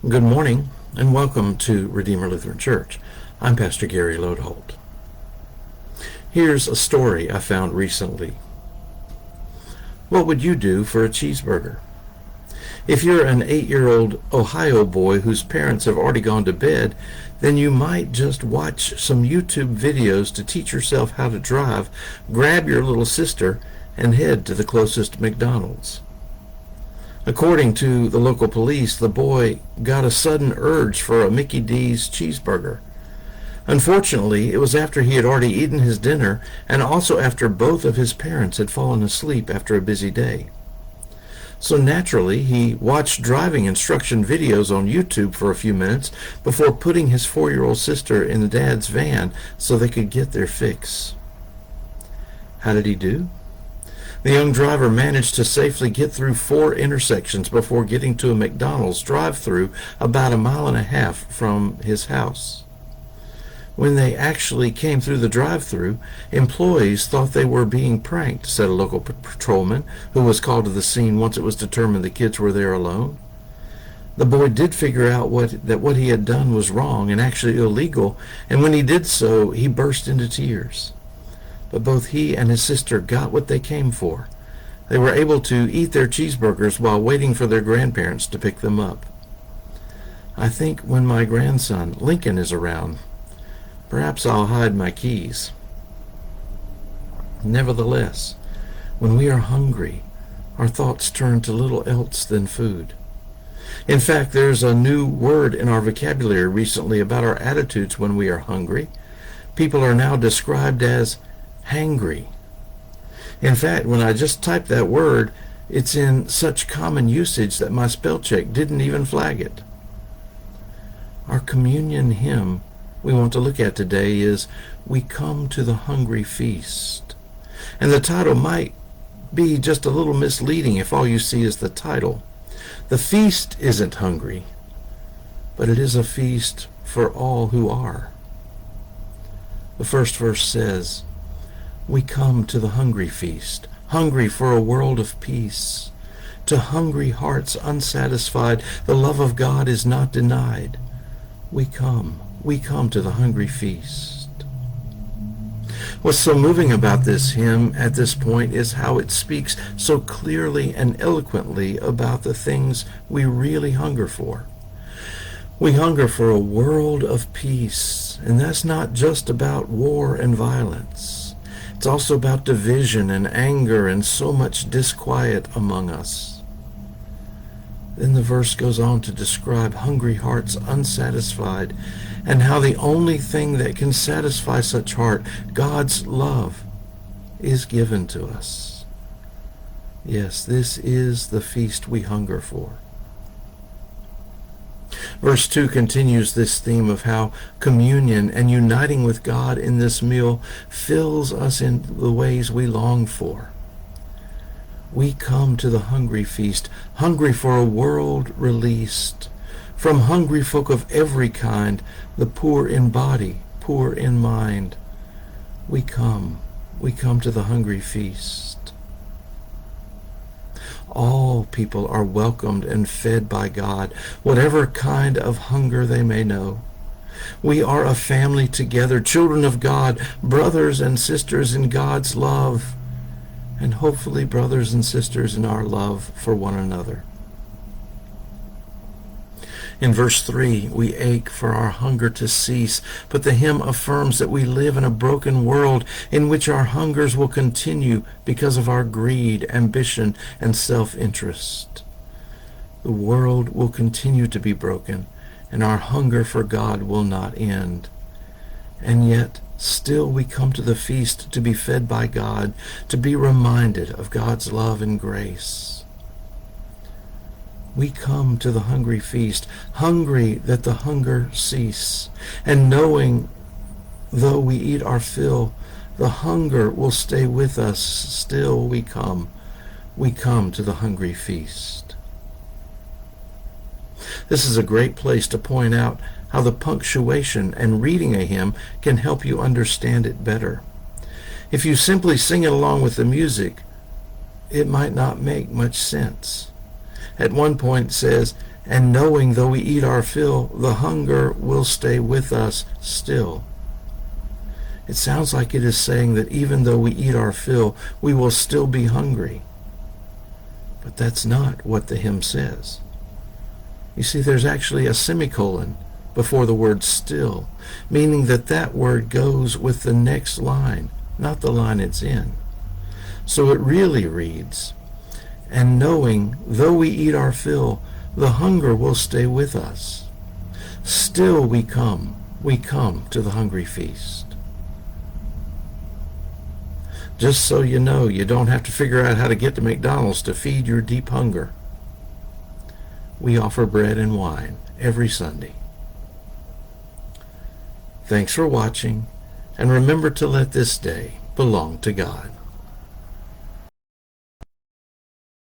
Good morning and welcome to Redeemer Lutheran Church. I'm Pastor Gary Lodeholt. Here's a story I found recently. What would you do for a cheeseburger? If you're an 8-year-old Ohio boy whose parents have already gone to bed, then you might just watch some YouTube videos to teach yourself how to drive, grab your little sister, and head to the closest McDonald's. According to the local police, the boy got a sudden urge for a Mickey D's cheeseburger. Unfortunately, it was after he had already eaten his dinner and also after both of his parents had fallen asleep after a busy day. So naturally, he watched driving instruction videos on YouTube for a few minutes before putting his 4-year-old sister in the dad's van so they could get their fix. How did he do? The young driver managed to safely get through 4 intersections before getting to a McDonald's drive-thru about 1.5 miles from his house. When they actually came through the drive-thru, employees thought they were being pranked, said a local patrolman who was called to the scene once it was determined the kids were there alone. The boy did figure out that what he had done was wrong and actually illegal, and when he did so, he burst into tears. But both he and his sister got what they came for. They were able to eat their cheeseburgers while waiting for their grandparents to pick them up. I think when my grandson, Lincoln, is around, perhaps I'll hide my keys. Nevertheless, when we are hungry, our thoughts turn to little else than food. In fact, there's a new word in our vocabulary recently about our attitudes when we are hungry. People are now described as hangry. In fact, when I just typed that word, it's in such common usage that my spell check didn't even flag it. Our communion hymn we want to look at today is "We Come to the Hungry Feast." And the title might be just a little misleading if all you see is the title. The feast isn't hungry, but it is a feast for all who are. The first verse says, "We come to the hungry feast, hungry for a world of peace. To hungry hearts unsatisfied, the love of God is not denied. We come to the hungry feast." What's so moving about this hymn at this point is how it speaks so clearly and eloquently about the things we really hunger for. We hunger for a world of peace, and that's not just about war and violence. It's also about division and anger and so much disquiet among us. Then the verse goes on to describe hungry hearts unsatisfied and how the only thing that can satisfy such heart, God's love, is given to us. Yes, this is the feast we hunger for. Verse 2 continues this theme of how communion and uniting with God in this meal fills us in the ways we long for. We come to the hungry feast, hungry for a world released from hungry folk of every kind, the poor in body, poor in mind. We come to the hungry feast. All people are welcomed and fed by God, whatever kind of hunger they may know. We are a family together, children of God, brothers and sisters in God's love, and hopefully brothers and sisters in our love for one another. In verse 3, we ache for our hunger to cease, but the hymn affirms that we live in a broken world in which our hungers will continue because of our greed, ambition, and self-interest. The world will continue to be broken, and our hunger for God will not end. And yet, still we come to the feast to be fed by God, to be reminded of God's love and grace. We come to the hungry feast, hungry that the hunger cease, and knowing, though we eat our fill, the hunger will stay with us. Still we come to the hungry feast. This is a great place to point out how the punctuation and reading a hymn can help you understand it better. If you simply sing it along with the music, it might not make much sense. At one point it says, And knowing though we eat our fill, the hunger will stay with us still. It sounds like it is saying that even though we eat our fill, we will still be hungry. But that's not what the hymn says. You see, there's actually a semicolon before the word still, meaning that that word goes with the next line, not the line it's in. So it really reads, and knowing though we eat our fill, the hunger will stay with us. Still we come to the hungry feast. Just so you know, you don't have to figure out how to get to McDonald's to feed your deep hunger. We offer bread and wine every Sunday. Thanks for watching, and remember to let this day belong to God.